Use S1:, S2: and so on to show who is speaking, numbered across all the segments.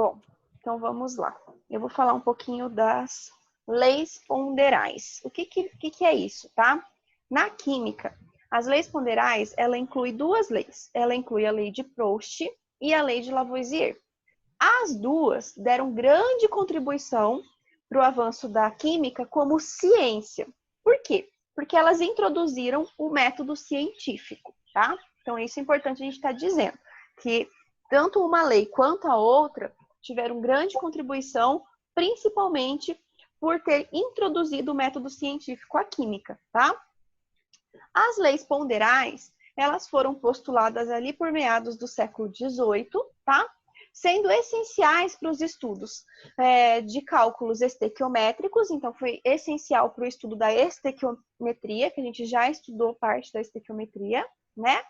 S1: Bom, então vamos lá. Eu vou falar um pouquinho das leis ponderais. O que é isso, tá? Na química, as leis ponderais, ela inclui duas leis. Ela inclui a lei de Proust e a lei de Lavoisier. As duas deram grande contribuição para o avanço da química como ciência. Por quê? Porque elas introduziram o método científico, tá? Então, isso é importante a gente estar dizendo, que tanto uma lei quanto a outra tiveram grande contribuição, principalmente por ter introduzido o método científico à química, tá? As leis ponderais, elas foram postuladas ali por meados do século XVIII, tá? Sendo essenciais para os estudos de cálculos estequiométricos, então foi essencial para o estudo da estequiometria, que a gente já estudou parte da estequiometria, né?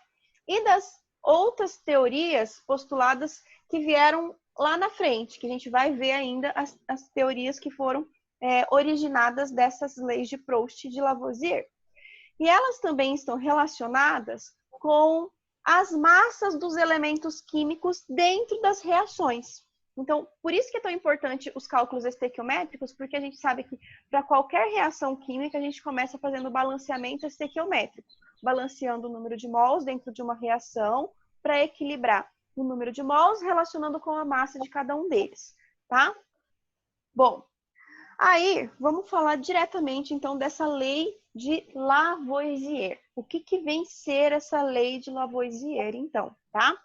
S1: E das outras teorias postuladas que vieram lá na frente, que a gente vai ver ainda as teorias que foram originadas dessas leis de Proust e de Lavoisier. E elas também estão relacionadas com as massas dos elementos químicos dentro das reações. Então, por isso que é tão importante os cálculos estequiométricos, porque a gente sabe que para qualquer reação química, a gente começa fazendo balanceamento estequiométrico, balanceando o número de mols dentro de uma reação para equilibrar o número de mols relacionando com a massa de cada um deles, tá? Bom, aí vamos falar diretamente então dessa lei de Lavoisier. O que vem ser essa lei de Lavoisier, então, tá?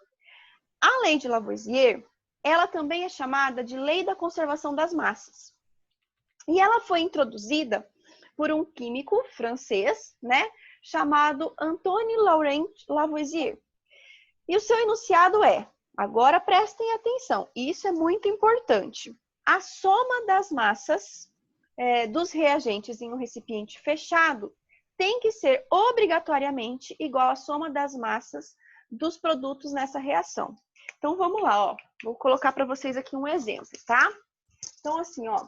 S1: A lei de Lavoisier, ela também é chamada de lei da conservação das massas. E ela foi introduzida por um químico francês, né, chamado Antoine Laurent Lavoisier. E o seu enunciado é, agora prestem atenção, isso é muito importante. A soma das massas dos reagentes em um recipiente fechado tem que ser obrigatoriamente igual à soma das massas dos produtos nessa reação. Então, vamos lá, ó. Vou colocar para vocês aqui um exemplo, tá? Então, assim, ó.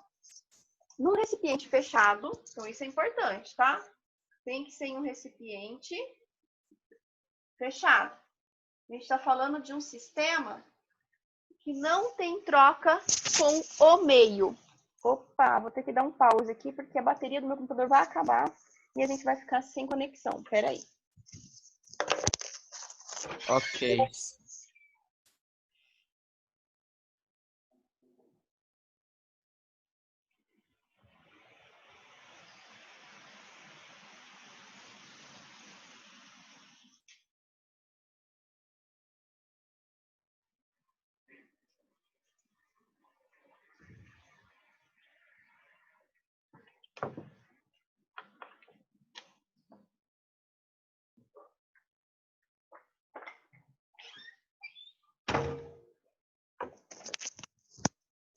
S1: No recipiente fechado, então isso é importante, tá? Tem que ser em um recipiente fechado. A gente está falando de um sistema que não tem troca com o meio. Opa, vou ter que dar um pause aqui, porque a bateria do meu computador vai acabar e a gente vai ficar sem conexão. Peraí.
S2: Ok.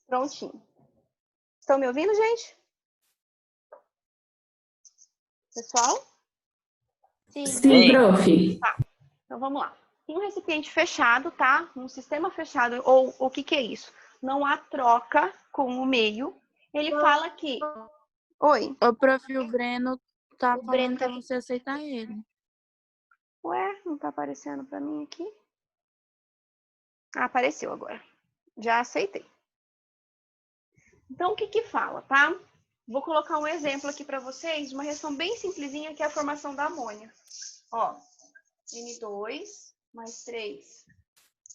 S1: Prontinho. Estão me ouvindo, gente? Pessoal?
S3: Sim, prof.
S1: Tá. Então, vamos lá. Em um recipiente fechado, tá? Um sistema fechado, ou o que é isso? Não há troca com o meio. Ele fala que... Oi?
S3: O prof, o Breno tá
S1: O Breno
S3: falando pra você aceitar ele.
S1: Ué, não tá aparecendo pra mim aqui? Ah, apareceu agora. Já aceitei. Então, o que fala, tá? Vou colocar um exemplo aqui para vocês, uma reação bem simplesinha, que é a formação da amônia. Ó, N2 mais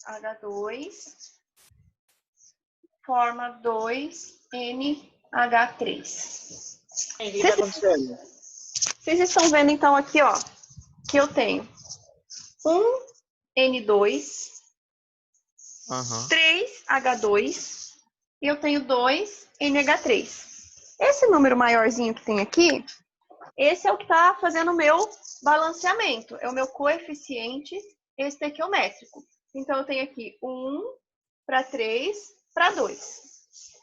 S1: 3H2 forma 2NH3.
S2: O que está acontecendo?
S1: Vocês estão vendo, então, aqui, ó, que eu tenho um N2, 3H2 e eu tenho 2NH3. Esse número maiorzinho que tem aqui, esse é o que está fazendo o meu balanceamento, é o meu coeficiente estequiométrico. Então, eu tenho aqui 1 para 3 para 2.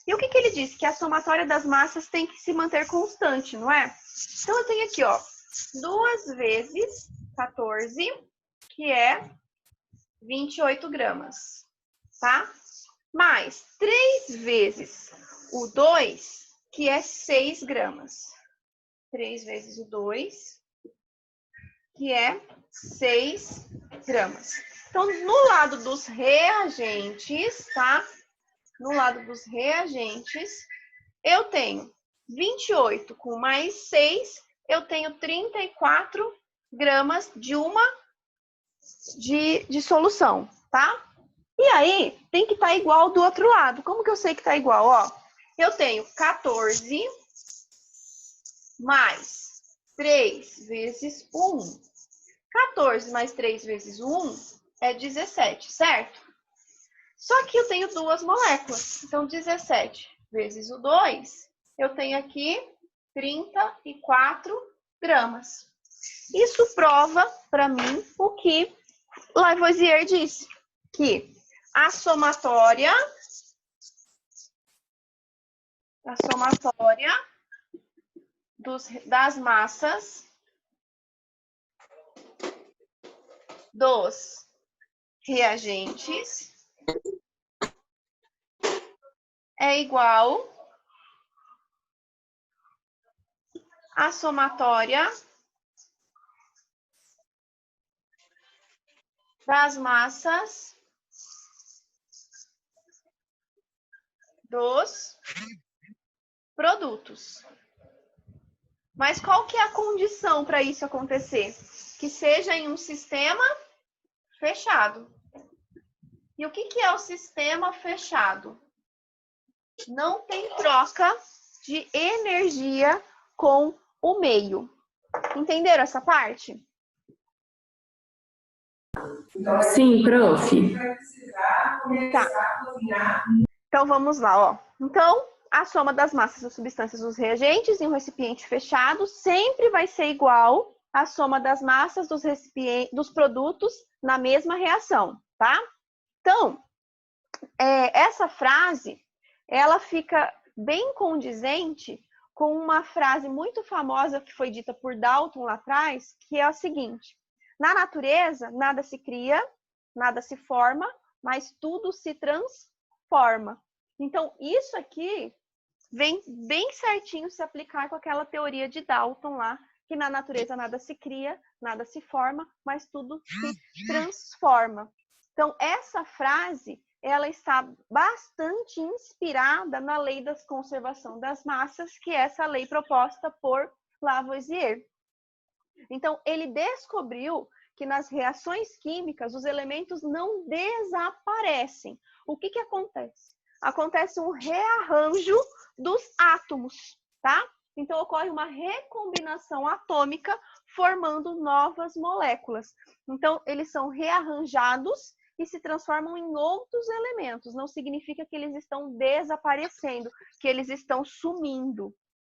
S1: E o que ele diz? Que a somatória das massas tem que se manter constante, não é? Então, eu tenho aqui, ó, 2 vezes 14, que é 28 gramas, tá? Mais 3 vezes o 2, que é 6 gramas. 3 vezes o 2, que é 6 gramas. Então, no lado dos reagentes, tá? no lado dos reagentes, eu tenho 28 com mais 6, eu tenho 34 gramas de solução, tá? E aí, tem que estar igual do outro lado. Como que eu sei que está igual? Ó, eu tenho 14 mais 3 vezes 1. 14 mais 3 vezes 1 é 17, certo? Só que eu tenho duas moléculas. Então, 17 vezes o 2, eu tenho aqui 34 gramas. Isso prova para mim o que Lavoisier disse, que a somatória das massas dos reagentes é igual à somatória das massas dos produtos. Mas qual que é a condição para isso acontecer? Que seja em um sistema fechado. E o que é o sistema fechado? Não tem troca de energia com o meio. Entenderam essa parte?
S4: Sim, prof.
S1: Tá. Então, vamos lá, ó. Então, a soma das massas das substâncias dos reagentes em um recipiente fechado sempre vai ser igual à soma das massas dos produtos na mesma reação, tá? Então, essa frase, ela fica bem condizente com uma frase muito famosa que foi dita por Dalton lá atrás, que é a seguinte: na natureza, nada se cria, nada se forma, mas tudo se transforma. Então, isso aqui vem bem certinho se aplicar com aquela teoria de Dalton lá, que na natureza nada se cria, nada se forma, mas tudo se transforma. Então, essa frase, ela está bastante inspirada na lei da conservação das massas, que é essa lei proposta por Lavoisier. Então, ele descobriu que nas reações químicas os elementos não desaparecem. O que acontece? Acontece um rearranjo dos átomos, tá? Então, ocorre uma recombinação atômica formando novas moléculas. Então, eles são rearranjados e se transformam em outros elementos. Não significa que eles estão desaparecendo, que eles estão sumindo,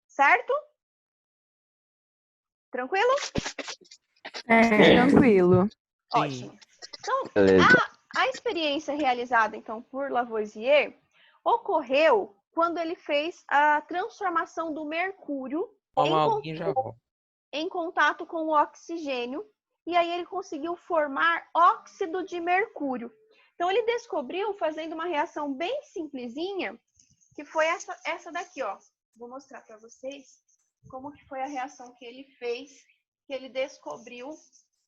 S1: certo? Tranquilo?
S3: Tranquilo.
S1: Ótimo. Então, a experiência realizada, então, por Lavoisier ocorreu quando ele fez a transformação do mercúrio em contato com o oxigênio, e aí ele conseguiu formar óxido de mercúrio. Então, ele descobriu, fazendo uma reação bem simplesinha, que foi essa daqui, ó. Vou mostrar para vocês como que foi a reação que ele fez, que ele descobriu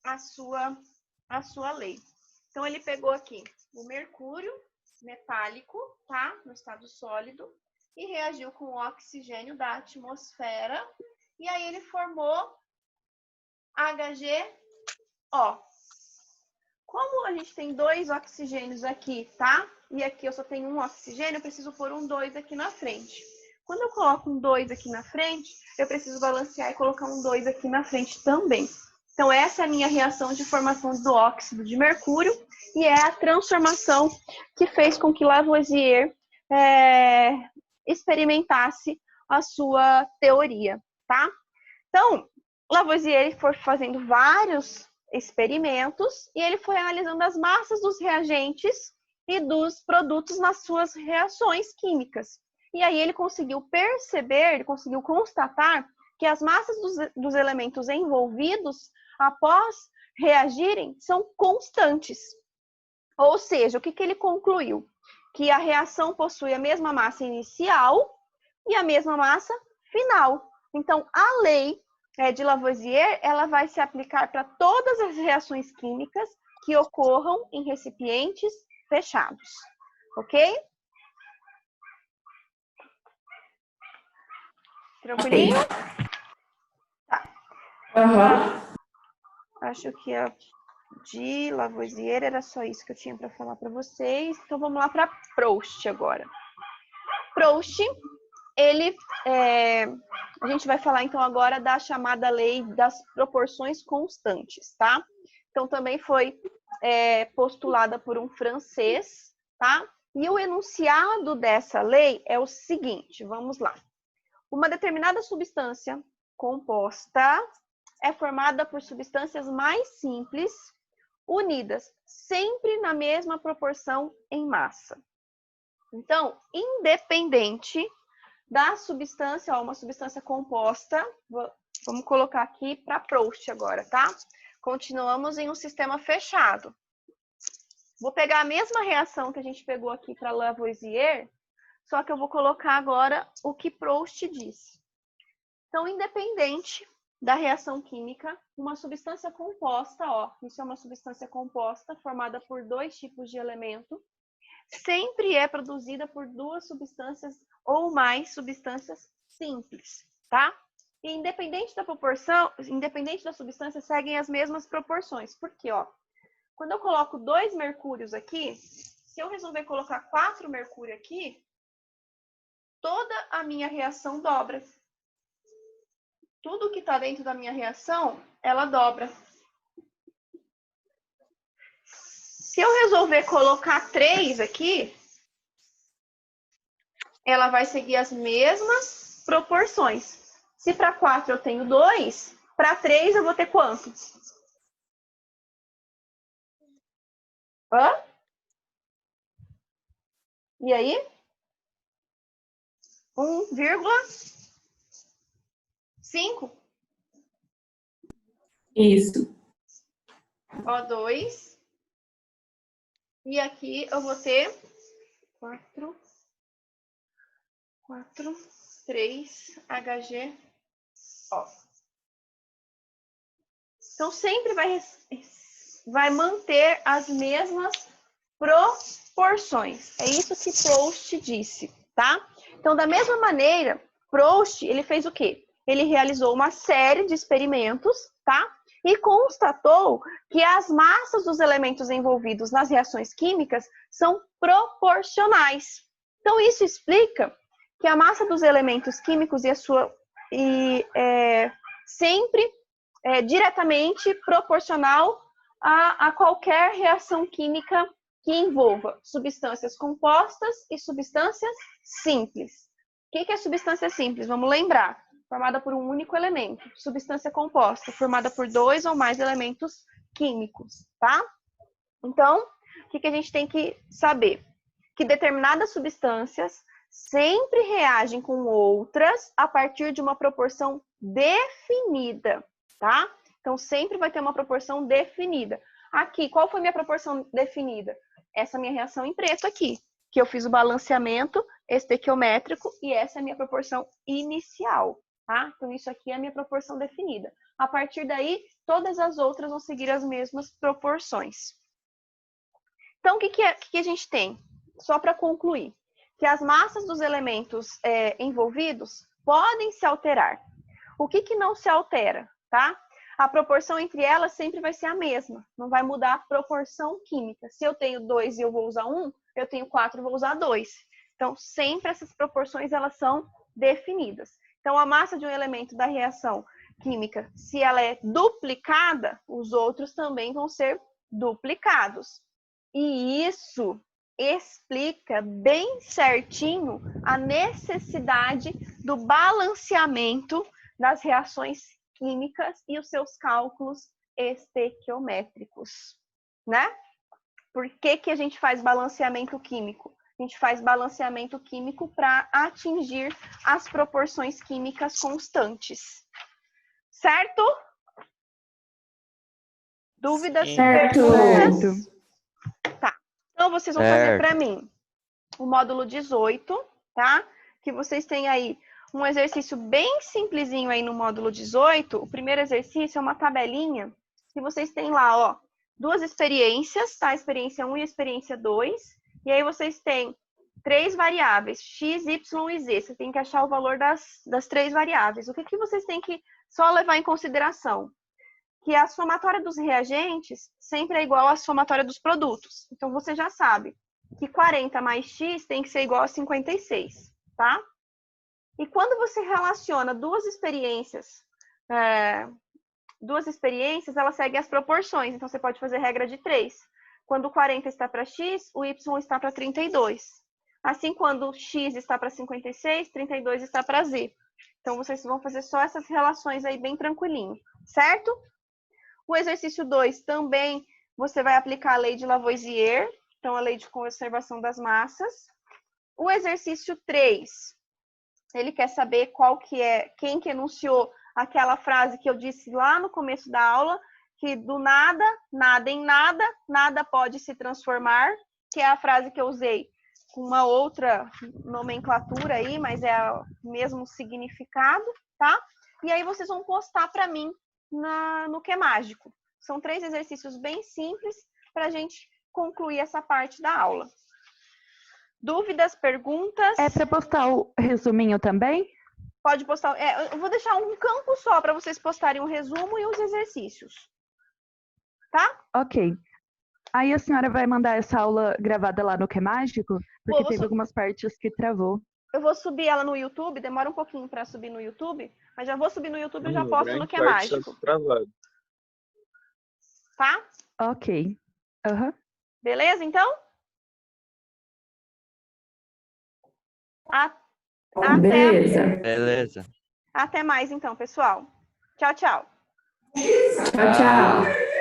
S1: a sua lei. Então, ele pegou aqui o mercúrio metálico, tá? No estado sólido, e reagiu com o oxigênio da atmosfera, e aí ele formou HgO. Como a gente tem 2 oxigênios aqui, tá? E aqui eu só tenho um oxigênio, eu preciso pôr um 2 aqui na frente. Quando eu coloco um 2 aqui na frente, eu preciso balancear e colocar um 2 aqui na frente também. Então, essa é a minha reação de formação do óxido de mercúrio, e é a transformação que fez com que Lavoisier experimentasse a sua teoria, tá? Então, Lavoisier foi fazendo vários experimentos e ele foi analisando as massas dos reagentes e dos produtos nas suas reações químicas. E aí ele conseguiu perceber, ele conseguiu constatar que as massas dos elementos envolvidos, após reagirem, são constantes. Ou seja, o que ele concluiu? Que a reação possui a mesma massa inicial e a mesma massa final. Então, a lei de Lavoisier, ela vai se aplicar para todas as reações químicas que ocorram em recipientes fechados. Ok? Tranquilinho? Tá. Acho que a de Lavoisier era só isso que eu tinha para falar para vocês. Então, vamos lá para Proust agora. Proust, ele... a gente vai falar, então, agora da chamada lei das proporções constantes, tá? Então, também foi postulada por um francês, tá? E o enunciado dessa lei é o seguinte, vamos lá. Uma determinada substância composta é formada por substâncias mais simples, unidas sempre na mesma proporção em massa. Então, independente da substância, uma substância composta, vamos colocar aqui para Proust agora, tá? Continuamos em um sistema fechado. Vou pegar a mesma reação que a gente pegou aqui para Lavoisier, só que eu vou colocar agora o que Proust disse. Então, independente da reação química, uma substância composta, isso é uma substância composta formada por dois tipos de elemento, sempre é produzida por duas substâncias ou mais substâncias simples, tá? E independente da proporção, independente da substância, seguem as mesmas proporções. Por quê, quando eu coloco 2 mercúrios aqui, se eu resolver colocar 4 mercúrio aqui, toda a minha reação dobra. Tudo que está dentro da minha reação, ela dobra. Se eu resolver colocar 3 aqui, ela vai seguir as mesmas proporções. Se para 4 eu tenho 2, para 3 eu vou ter quanto? E aí? 1,5.
S4: Isso.
S1: O2. E aqui eu vou ter 3 HG. Então, sempre vai manter as mesmas proporções. É isso que Proust disse, tá? Então, da mesma maneira, Proust, ele fez o quê? Ele realizou uma série de experimentos, tá? E constatou que as massas dos elementos envolvidos nas reações químicas são proporcionais. Então, isso explica que a massa dos elementos químicos sempre é diretamente proporcional a qualquer reação química que envolva substâncias compostas e substâncias simples. O que é substância simples? Vamos lembrar. Formada por um único elemento. Substância composta, formada por 2 ou mais elementos químicos, tá? Então, o que a gente tem que saber? Que determinadas substâncias sempre reagem com outras a partir de uma proporção definida, tá? Então, sempre vai ter uma proporção definida. Aqui, qual foi minha proporção definida? Essa minha reação em preto aqui, que eu fiz o balanceamento estequiométrico e essa é a minha proporção inicial. Tá? Então, isso aqui é a minha proporção definida. A partir daí, todas as outras vão seguir as mesmas proporções. Então, o que a gente tem? Só para concluir, que as massas dos elementos envolvidos podem se alterar. O que não se altera? Tá? A proporção entre elas sempre vai ser a mesma. Não vai mudar a proporção química. Se eu tenho 2 e eu vou usar 1, eu tenho 4 e vou usar 2. Então, sempre essas proporções elas são definidas. Então, a massa de um elemento da reação química, se ela é duplicada, os outros também vão ser duplicados. E isso explica bem certinho a necessidade do balanceamento das reações químicas e os seus cálculos estequiométricos, né? Por que a gente faz balanceamento químico? A gente faz balanceamento químico para atingir as proporções químicas constantes. Certo? Dúvidas?
S4: Certo.
S1: Perguntas? Tá. Então, vocês vão fazer para mim o módulo 18, tá? Que vocês têm aí um exercício bem simplesinho aí no módulo 18. O primeiro exercício é uma tabelinha que vocês têm lá, 2 experiências, tá? Experiência 1 e experiência 2. E aí vocês têm três variáveis, x, y e z. Você tem que achar o valor das três variáveis. O que vocês têm que só levar em consideração? Que a somatória dos reagentes sempre é igual à somatória dos produtos. Então, você já sabe que 40 mais x tem que ser igual a 56, tá? E quando você relaciona duas experiências, elas seguem as proporções. Então, você pode fazer regra de 3. Quando o 40 está para x, o y está para 32. Assim, quando x está para 56, 32 está para z. Então, vocês vão fazer só essas relações aí bem tranquilinho, certo? O exercício 2 também você vai aplicar a lei de Lavoisier, então a lei de conservação das massas. O exercício 3, ele quer saber quem que enunciou aquela frase que eu disse lá no começo da aula, que do nada, nada em nada, nada pode se transformar, que é a frase que eu usei com uma outra nomenclatura aí, mas é o mesmo significado, tá? E aí vocês vão postar para mim no Que Mágico. São 3 exercícios bem simples para a gente concluir essa parte da aula. Dúvidas, perguntas?
S5: É para postar o resuminho também?
S1: Pode postar. Eu vou deixar um campo só para vocês postarem o resumo e os exercícios. Tá?
S5: Ok. Aí a senhora vai mandar essa aula gravada lá no Que Mágico? Porque teve algumas partes que travou.
S1: Eu vou subir ela no YouTube, demora um pouquinho para subir no YouTube, mas já vou subir no YouTube e já posto no Que Mágico. Tá?
S5: Ok. Uhum.
S1: Beleza, então?
S4: Beleza.
S2: Beleza.
S1: Até mais, então, pessoal. Tchau, tchau.
S4: Tchau, tchau.